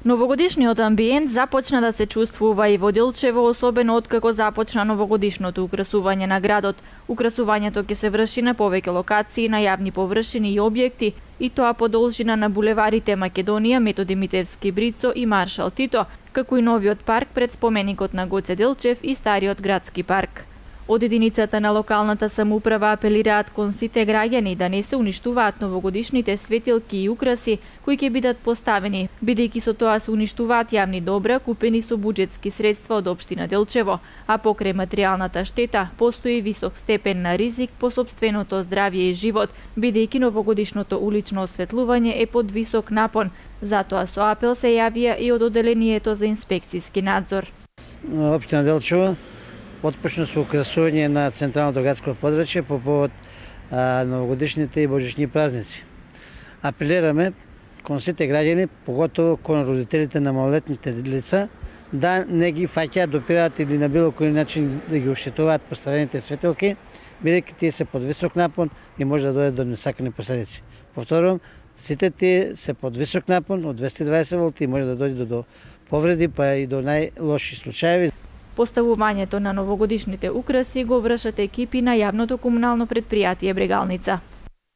Новогодишниот амбиент започна да се чувствува и во Делчево, особено откако започна новогодишното украсување на градот. Украсувањето ќе се врши на повеќе локации, на јавни површини и објекти, и тоа по должина на булеварите Македонија, Методи Митевски, Брицо и Маршал Тито, како и новиот парк пред споменикот на Гоце Делчев и стариот градски парк. Од единицата на локалната самоуправа апелираат кон сите граѓани да не се уништуваат новогодишните светилки и украси кои ќе бидат поставени, бидејќи со тоа се уништуваат јавни добра купени со буџетски средства од општина Делчево, а покрај материјалната штета постои висок степен на ризик по сопственото здравје и живот, бидејќи новогодишното улично осветлување е под висок напон. Затоа со апел се јавија и од Оделението за инспекцијски надзор. Општина Делчево отпочна со украсување на централното градско подрачје по повод новогодишните и божични празници. Апелираме кон сите граѓани, поготово кон родителите на малолетните лица, да не ги фаќаат, допираат или на било кој начин да ги оштетуваат поставените светилки, бидејќи тие се под висок напон и може да дојде до несакани последици. Повторувам, сите тие се под висок напон од 220 волти и може да дојде до повреди, па и до најлоши случаи. Поставувањето на новогодишните украси го вршат екипи на јавното комунално претпријатие Брегалница.